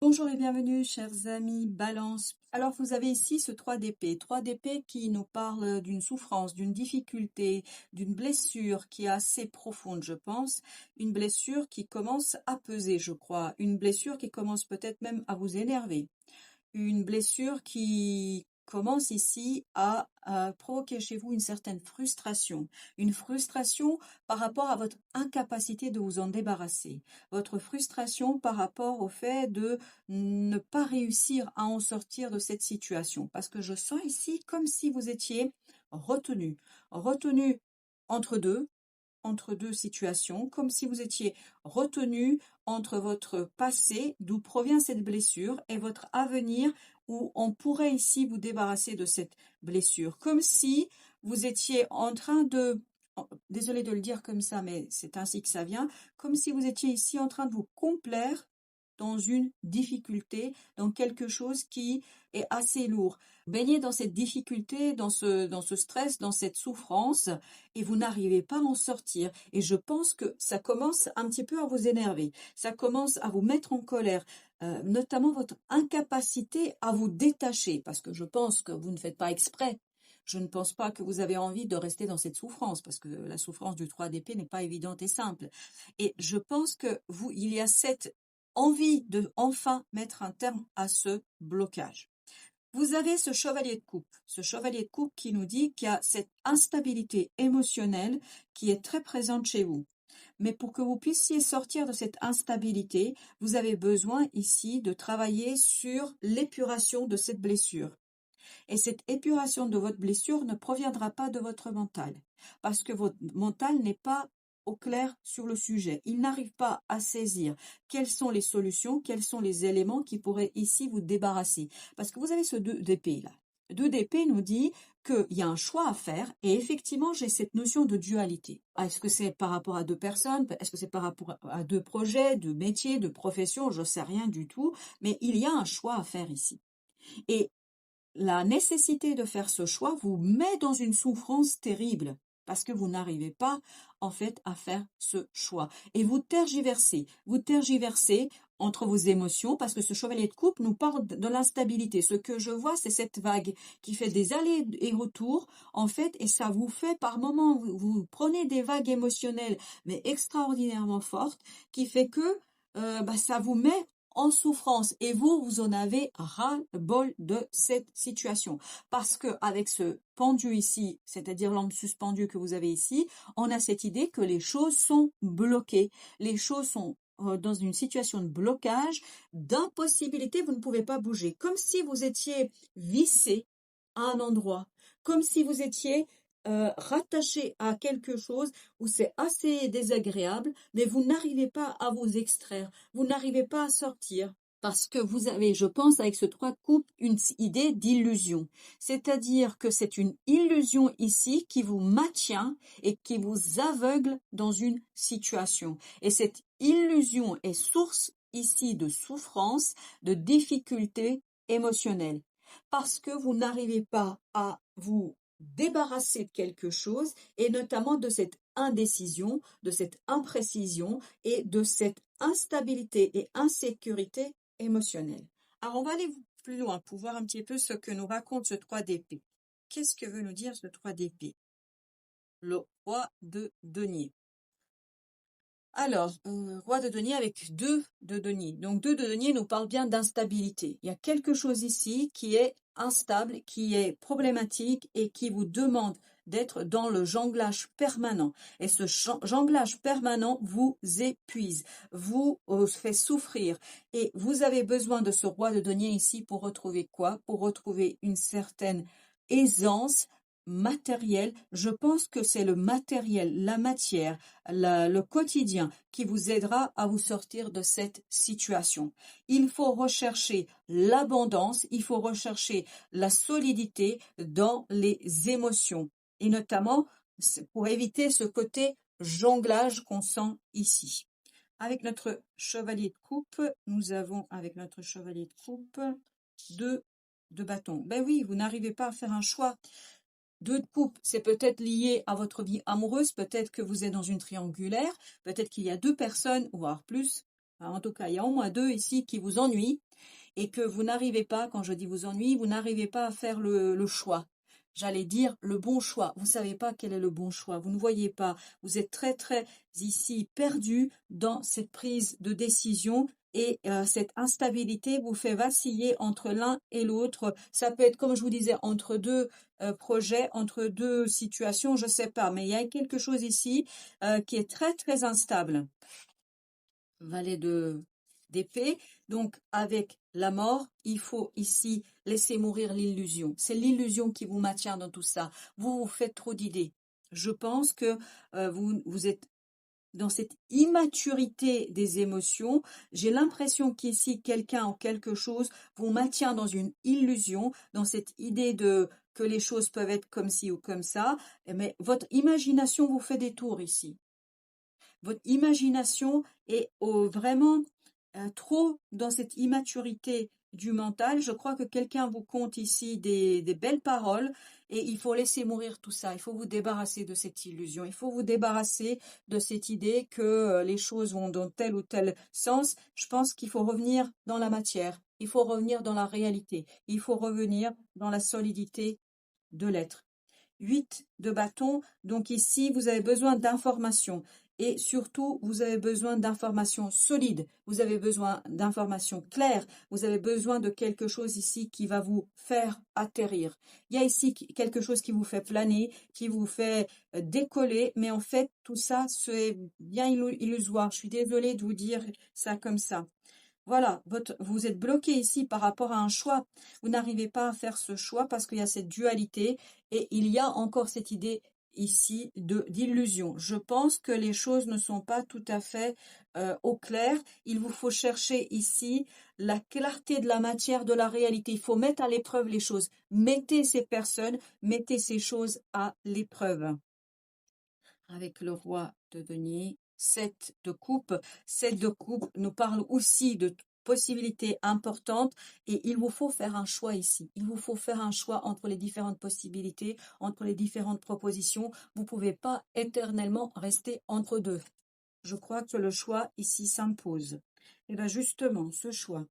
Bonjour et bienvenue, chers amis Balance. Alors, vous avez ici ce 3 d'épée. 3 d'épée qui nous parle d'une souffrance, d'une difficulté, d'une blessure qui est assez profonde, je pense. Une blessure qui commence à peser, je crois. Une blessure qui commence peut-être même à vous énerver. Une blessure qui commence ici à provoquer chez vous une certaine frustration. Une frustration par rapport à votre incapacité de vous en débarrasser. Votre frustration par rapport au fait de ne pas réussir à en sortir de cette situation. Parce que je sens ici comme si vous étiez retenu. Retenu entre deux, entre deux situations, comme si vous étiez retenu entre votre passé, d'où provient cette blessure, et votre avenir, où on pourrait ici vous débarrasser de cette blessure. Comme si vous étiez en train de, désolé de le dire comme ça, mais c'est ainsi que ça vient, comme si vous étiez ici en train de vous complaire dans une difficulté, dans quelque chose qui est assez lourd. Baignez dans cette difficulté, dans ce stress, dans cette souffrance, et vous n'arrivez pas à en sortir. Et je pense que ça commence un petit peu à vous énerver, ça commence à vous mettre en colère, notamment votre incapacité à vous détacher, parce que je pense que vous ne faites pas exprès. Je ne pense pas que vous avez envie de rester dans cette souffrance, parce que la souffrance du 3 d'épée n'est pas évidente et simple. Et je pense que il y a cette envie de enfin mettre un terme à ce blocage. Vous avez ce chevalier de coupe qui nous dit qu'il y a cette instabilité émotionnelle qui est très présente chez vous. Mais pour que vous puissiez sortir de cette instabilité, vous avez besoin ici de travailler sur l'épuration de cette blessure. Et cette épuration de votre blessure ne proviendra pas de votre mental, parce que votre mental n'est pas au clair sur le sujet. Il n'arrive pas à saisir quelles sont les solutions, quels sont les éléments qui pourraient ici vous débarrasser. Parce que vous avez ce 2 d'épée là. 2 d'épée nous dit qu'il y a un choix à faire, et effectivement j'ai cette notion de dualité. Est-ce que c'est par rapport à deux personnes? Est-ce que c'est par rapport à deux projets, de métiers, de professions? Je ne sais rien du tout, mais il y a un choix à faire ici. Et la nécessité de faire ce choix vous met dans une souffrance terrible parce que vous n'arrivez pas en fait à faire ce choix. Et vous tergiversez entre vos émotions parce que ce chevalier de coupe nous parle de l'instabilité. Ce que je vois, c'est cette vague qui fait des allers et retours en fait, et ça vous fait par moments, vous prenez des vagues émotionnelles mais extraordinairement fortes qui fait que ça vous met en souffrance, et vous en avez ras-le-bol de cette situation, parce que avec ce pendu ici, c'est-à-dire l'angle suspendu que vous avez ici, on a cette idée que les choses sont bloquées, les choses sont dans une situation de blocage, d'impossibilité, vous ne pouvez pas bouger, comme si vous étiez vissé à un endroit, comme si vous étiez rattaché à quelque chose où c'est assez désagréable, mais vous n'arrivez pas à vous extraire, vous n'arrivez pas à sortir. Parce que vous avez, je pense, avec ce 3 de coupe, une idée d'illusion. C'est-à-dire que c'est une illusion ici qui vous maintient et qui vous aveugle dans une situation. Et cette illusion est source ici de souffrance, de difficultés émotionnelles. Parce que vous n'arrivez pas à vous débarrasser de quelque chose, et notamment de cette indécision, de cette imprécision et de cette instabilité et insécurité émotionnelle. Alors on va aller plus loin pour voir un petit peu ce que nous raconte ce 3 d'épée. Qu'est-ce que veut nous dire ce 3 d'épée? Le roi de denier. Alors, roi de denier avec 2 de denier. Donc 2 de denier nous parle bien d'instabilité. Il y a quelque chose ici qui est instable, qui est problématique et qui vous demande d'être dans le jonglage permanent. Et ce jonglage permanent vous épuise, vous fait souffrir. Et vous avez besoin de ce roi de denier ici pour retrouver quoi? Pour retrouver une certaine aisance matériel. Je pense que c'est le matériel, la matière, le quotidien qui vous aidera à vous sortir de cette situation. Il faut rechercher l'abondance, il faut rechercher la solidité dans les émotions, et notamment pour éviter ce côté jonglage qu'on sent ici. Avec notre chevalier de coupe, nous avons avec notre chevalier de coupe deux bâtons. Ben oui, vous n'arrivez pas à faire un choix. 2 de coupe, c'est peut-être lié à votre vie amoureuse, peut-être que vous êtes dans une triangulaire, peut-être qu'il y a 2 personnes, voire plus, en tout cas il y a au moins 2 ici qui vous ennuient, et que vous n'arrivez pas, quand je dis vous ennuyez, vous n'arrivez pas à faire le choix. J'allais dire le bon choix. Vous ne savez pas quel est le bon choix. Vous ne voyez pas. Vous êtes très, très ici perdu dans cette prise de décision et cette instabilité vous fait vaciller entre l'un et l'autre. Ça peut être, comme je vous disais, entre deux projets, entre deux situations, je ne sais pas. Mais il y a quelque chose ici qui est très, très instable. Valet d'épée. Donc, avec la mort, il faut ici laisser mourir l'illusion. C'est l'illusion qui vous maintient dans tout ça. Vous vous faites trop d'idées. Je pense que vous êtes dans cette immaturité des émotions. J'ai l'impression qu'ici, quelqu'un ou quelque chose vous maintient dans une illusion, dans cette idée que les choses peuvent être comme ci ou comme ça. Mais votre imagination vous fait des tours ici. Votre imagination est vraiment trop dans cette immaturité du mental. Je crois que quelqu'un vous conte ici des belles paroles et il faut laisser mourir tout ça. Il faut vous débarrasser de cette illusion. Il faut vous débarrasser de cette idée que les choses vont dans tel ou tel sens. Je pense qu'il faut revenir dans la matière. Il faut revenir dans la réalité. Il faut revenir dans la solidité de l'être. 8 de bâton, donc ici vous avez besoin d'informations et surtout vous avez besoin d'informations solides, vous avez besoin d'informations claires, vous avez besoin de quelque chose ici qui va vous faire atterrir. Il y a ici quelque chose qui vous fait planer, qui vous fait décoller, mais en fait tout ça c'est bien illusoire. Je suis désolée de vous dire ça comme ça. Voilà, vous êtes bloqué ici par rapport à un choix. Vous n'arrivez pas à faire ce choix parce qu'il y a cette dualité et il y a encore cette idée ici d'illusion. Je pense que les choses ne sont pas tout à fait au clair. Il vous faut chercher ici la clarté de la matière, de la réalité. Il faut mettre à l'épreuve les choses. Mettez ces personnes, mettez ces choses à l'épreuve. Avec le roi de denier, 7 de coupe. 7 de coupe nous parle aussi de possibilités importantes et il vous faut faire un choix ici. Il vous faut faire un choix entre les différentes possibilités, entre les différentes propositions. Vous ne pouvez pas éternellement rester entre deux. Je crois que le choix ici s'impose. Et bien justement, ce choix,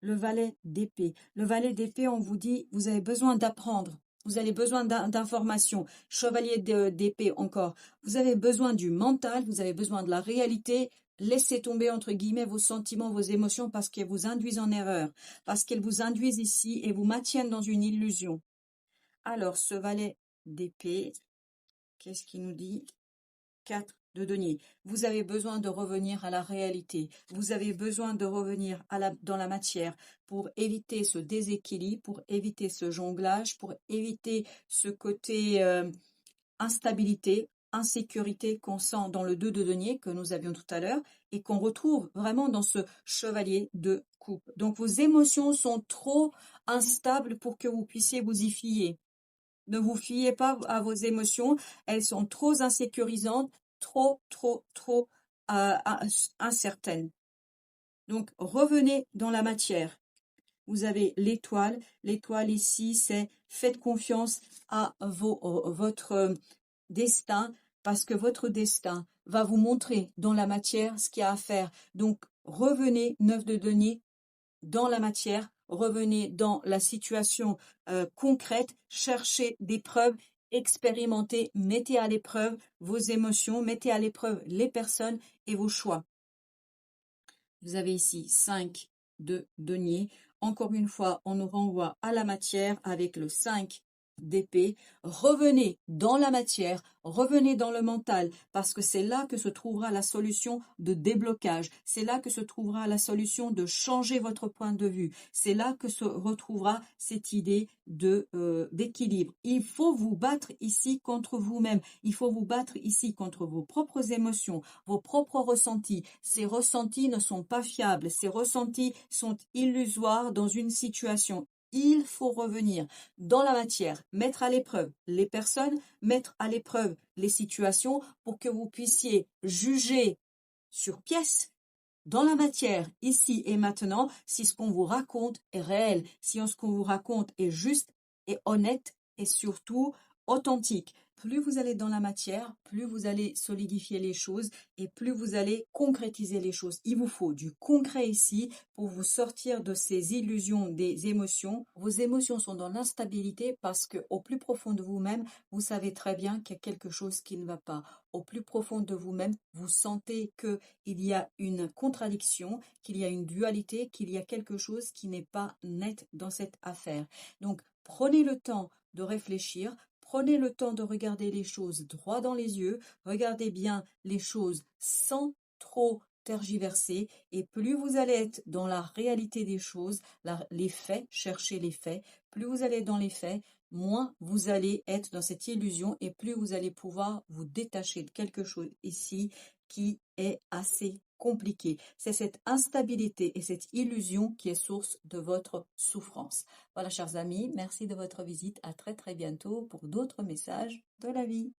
le valet d'épée. Le valet d'épée, on vous dit, vous avez besoin d'apprendre. Vous avez besoin d'informations. Chevalier d'épée encore. Vous avez besoin du mental, vous avez besoin de la réalité. Laissez tomber, entre guillemets, vos sentiments, vos émotions parce qu'elles vous induisent en erreur. Parce qu'elles vous induisent ici et vous maintiennent dans une illusion. Alors, ce valet d'épée, qu'est-ce qu'il nous dit? 4 de denier. Vous avez besoin de revenir à la réalité. Vous avez besoin de revenir dans la matière pour éviter ce déséquilibre, pour éviter ce jonglage, pour éviter ce côté instabilité, insécurité qu'on sent dans le 2 de denier que nous avions tout à l'heure et qu'on retrouve vraiment dans ce chevalier de coupe. Donc vos émotions sont trop instables pour que vous puissiez vous y fier. Ne vous fiez pas à vos émotions, elles sont trop insécurisantes, trop incertaines. Donc, revenez dans la matière. Vous avez l'étoile. L'étoile ici, c'est faites confiance à votre destin parce que votre destin va vous montrer dans la matière ce qu'il y a à faire. Donc, revenez, 9 de denier, dans la matière, revenez dans la situation concrète, cherchez des preuves, expérimentez, mettez à l'épreuve vos émotions, mettez à l'épreuve les personnes et vos choix. Vous avez ici 5 de denier. Encore une fois, on nous renvoie à la matière avec le 5 d'épée. Revenez dans la matière, revenez dans le mental, parce que c'est là que se trouvera la solution de déblocage, c'est là que se trouvera la solution de changer votre point de vue, c'est là que se retrouvera cette idée d'équilibre. Il faut vous battre ici contre vous-même, il faut vous battre ici contre vos propres émotions, vos propres ressentis. Ces ressentis ne sont pas fiables, ces ressentis sont illusoires dans une situation. Il faut revenir dans la matière, mettre à l'épreuve les personnes, mettre à l'épreuve les situations pour que vous puissiez juger sur pièce, dans la matière, ici et maintenant, si ce qu'on vous raconte est réel, si ce qu'on vous raconte est juste et honnête et surtout authentique. plus vous allez dans la matière, plus vous allez solidifier les choses et plus vous allez concrétiser les choses. Il vous faut du concret ici pour vous sortir de ces illusions des émotions. Vos émotions sont dans l'instabilité parce que au plus profond de vous-même, vous savez très bien qu'il y a quelque chose qui ne va pas. Au plus profond de vous-même, vous sentez qu'il y a une contradiction, qu'il y a une dualité, qu'il y a quelque chose qui n'est pas net dans cette affaire. Donc, prenez le temps de réfléchir, prenez le temps de regarder les choses droit dans les yeux, regardez bien les choses sans trop tergiverser, et plus vous allez être dans la réalité des choses, les faits, cherchez les faits, plus vous allez être dans les faits, moins vous allez être dans cette illusion et plus vous allez pouvoir vous détacher de quelque chose ici qui est assez compliqué. C'est cette instabilité et cette illusion qui est source de votre souffrance. Voilà, chers amis, merci de votre visite. À très très bientôt pour d'autres messages de la vie.